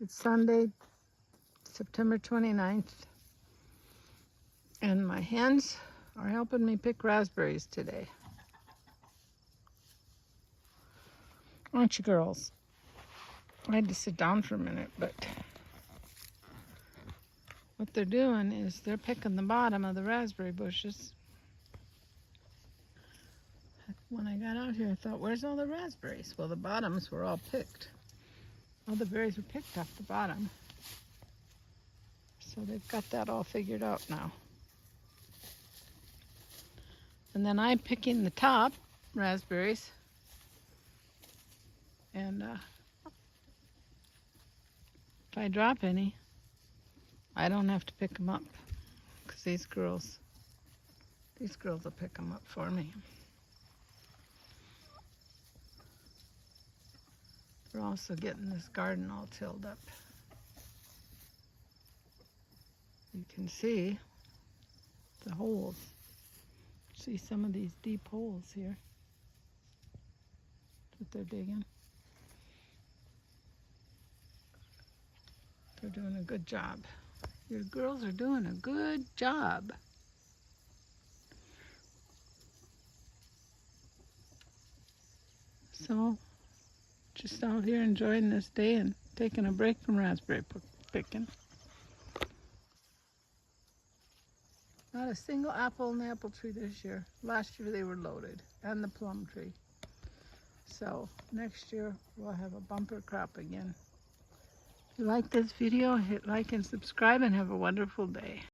It's Sunday, September 29th, and my hens are helping me pick raspberries today. Aren't you, girls? I had to sit down for a minute, but what they're doing is they're picking the bottom of the raspberry bushes. When I got out here, I thought, where's all the raspberries? Well, the bottoms were all picked. All the berries were picked off the bottom. So they've got that all figured out now. And then I'm picking the top raspberries. And if I drop any, I don't have to pick them up, because these girls will pick them up for me. We're also getting this garden all tilled up. You can see the holes. See some of these deep holes here that they're digging. They're doing a good job. Your girls are doing a good job. So, just out here enjoying this day and taking a break from raspberry picking. Not a single apple in the apple tree this year. Last year they were loaded, and the plum tree. So next year we'll have a bumper crop again. If you like this video, hit like and subscribe, and have a wonderful day.